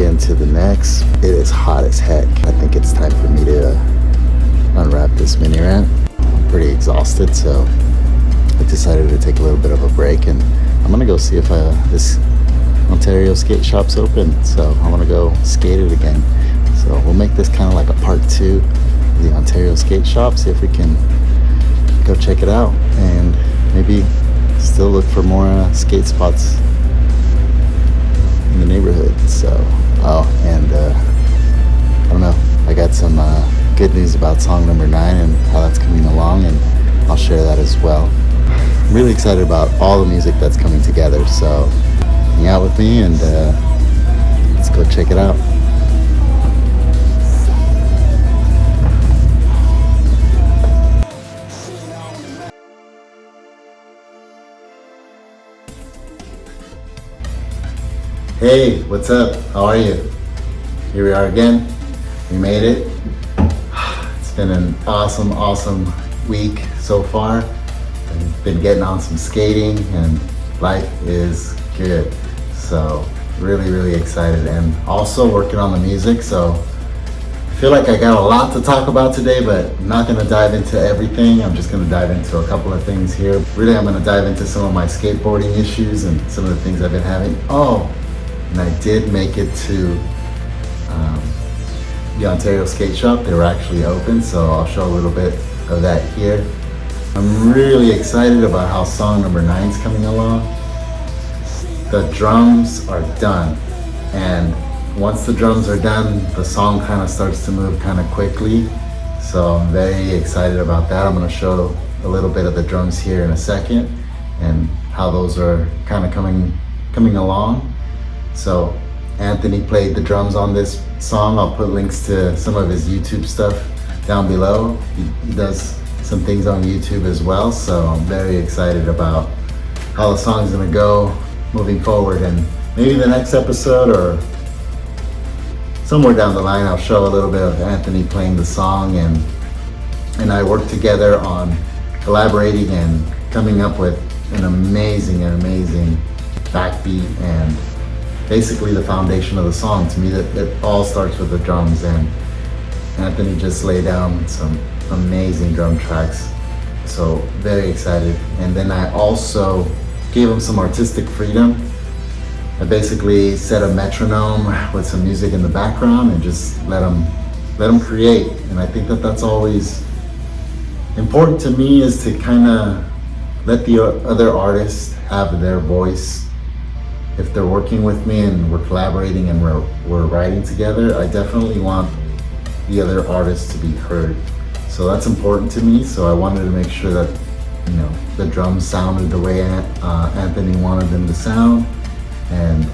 into the next. It is hot as heck. I think it's time for me to unwrap this mini ramp. I'm pretty exhausted, so I decided to take a little bit of a break, and I'm gonna go see if this Ontario skate shop's open. So I'm gonna go skate it again. So we'll make this kind of like a part 2 of the Ontario skate shop, see if we can go check it out and maybe still look for more skate spots in the neighborhood. So I don't know, I got some good news about song number 9 and how that's coming along, and I'll share that as well. I'm really excited about all the music that's coming together, so hang out with me and let's go check it out. Hey, what's up? How are you? Here we are again. We made it. It's been an awesome week so far. I've been getting on some skating and life is good. So really excited, and also working on the music. So I feel like I got a lot to talk about today, but I'm not gonna dive into everything. I'm just gonna dive into a couple of things here. Really, I'm gonna dive into some of my skateboarding issues and some of the things I've been having. Oh, and I did make it to the Ontario skate shop. They were actually open, so I'll show a little bit of that here. I'm really excited about how song number 9 is coming along. The drums are done, and once the drums are done, the song kind of starts to move kind of quickly. So I'm very excited about that. I'm going to show a little bit of the drums here in a second and how those are kind of coming along. So Anthony played the drums on this song. I'll put links to some of his YouTube stuff down below. He does some things on YouTube as well, so I'm very excited about how the song's gonna go moving forward. And maybe the next episode or somewhere down the line, I'll show a little bit of Anthony playing the song, and I worked together on collaborating and coming up with an amazing backbeat and basically the foundation of the song. To me, that it all starts with the drums, and Anthony just laid down some amazing drum tracks. So very excited. And then I also gave him some artistic freedom. I basically set a metronome with some music in the background and just let him create. And I think that that's always important to me, is to kind of let the other artists have their voice. If they're working with me and we're collaborating and we're writing together, I definitely want the other artists to be heard. So that's important to me. So I wanted to make sure that, you know, the drums sounded the way Anthony wanted them to sound. And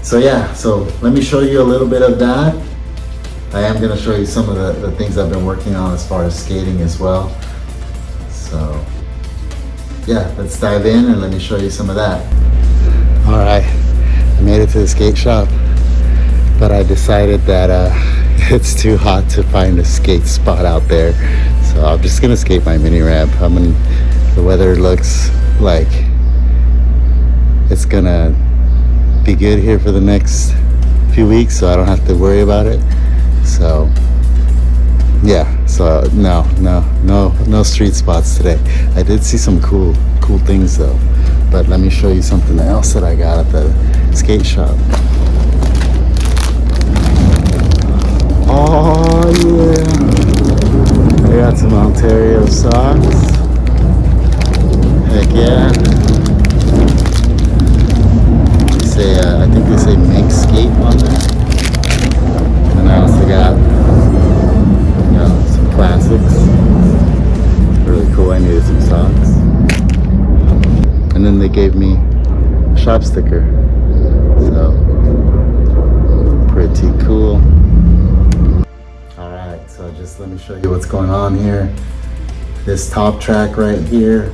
so yeah, so let me show you a little bit of that. I am gonna show you some of the things I've been working on as far as skating as well. So yeah, let's dive in and let me show you some of that. All right, I made it to the skate shop, but I decided that it's too hot to find a skate spot out there. So I'm just gonna skate my mini ramp. The weather looks like it's gonna be good here for the next few weeks, so I don't have to worry about it. So yeah, so no street spots today. I did see some cool things though, but let me show you something else that I got at the skate shop. Oh yeah, I got some Ontario socks. Heck yeah. I think they say make skate on there. And I also got, you know, some classics. Really cool. I needed some socks. And then they gave me a shop sticker. So pretty cool. Alright, so just let me show you what's going on here. This top track right here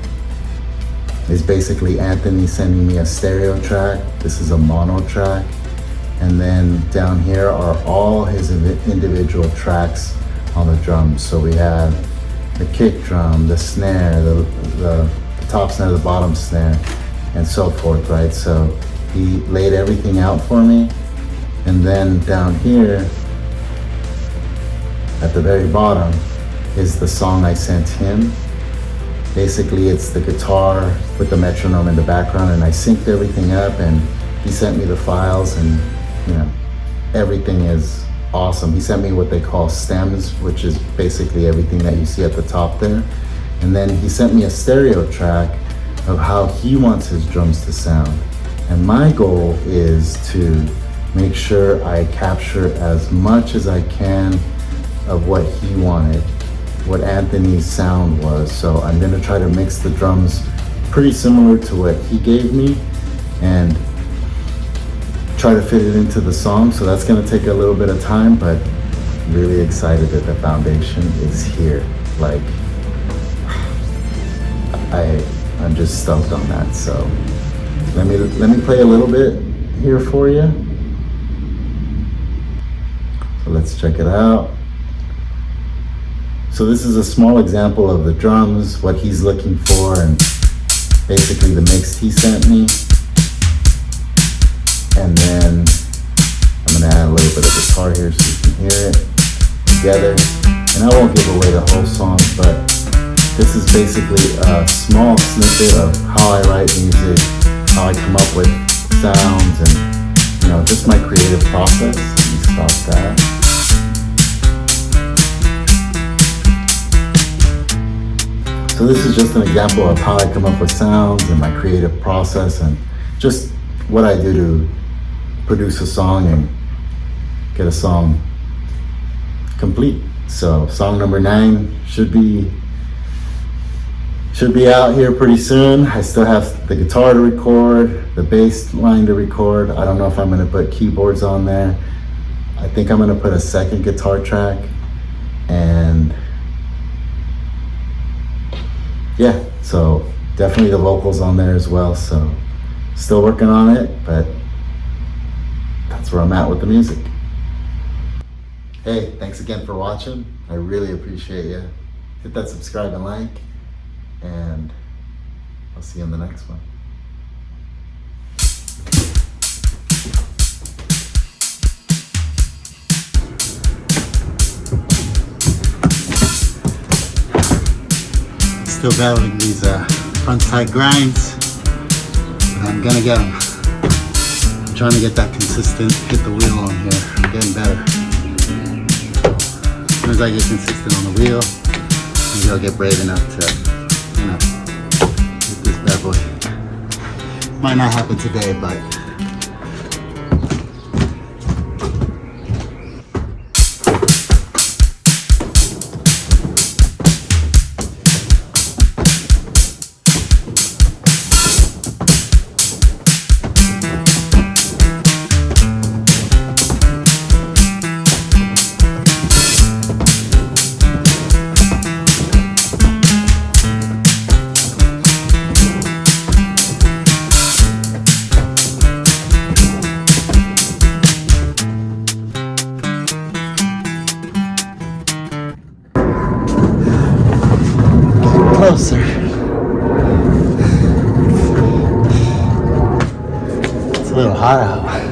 is basically Anthony sending me a stereo track. This is a mono track. And then down here are all his individual tracks on the drums. So we have the kick drum, the snare, the top snare, the bottom snare, and so forth, right? So he laid everything out for me, And then down here at the very bottom is the song I sent him. Basically, it's the guitar with the metronome in the background, and I synced everything up, and he sent me the files, and you know, everything is awesome. He sent me what they call stems, which is basically everything that you see at the top there. And then he sent me a stereo track of how he wants his drums to sound. And my goal is to make sure I capture as much as I can of what he wanted, what Anthony's sound was. So I'm gonna try to mix the drums pretty similar to what he gave me and try to fit it into the song. So that's gonna take a little bit of time, but I'm really excited that the foundation is here. Like, I'm just stoked on that. So let me play a little bit here for you. So let's check it out. So this is a small example of the drums, what he's looking for, and basically the mix he sent me. And then I'm gonna add a little bit of guitar here so you can hear it together. And I won't give away the whole song, but this is basically a small snippet of how I write music, how I come up with sounds, and you know, just my creative process. Let me stop that. So this is just an example of how I come up with sounds and my creative process, and just what I do to produce a song and get a song complete. So song number 9 should be out here pretty soon. I still have the guitar to record, the bass line to record. I don't know if I'm gonna put keyboards on there. I think I'm gonna put a second guitar track, and yeah, so definitely the vocals on there as well. So still working on it, but that's where I'm at with the music. Hey, thanks again for watching. I really appreciate you. Hit that subscribe and like, and I'll see you in the next one. Still battling these frontside grinds, but I'm gonna get them. I'm trying to get that consistent, hit the wheel on here. I'm getting better. As soon as I get consistent on the wheel, maybe I'll get brave enough to, you know, hit this bad boy. Might not happen today, but closer. It's a little hot out.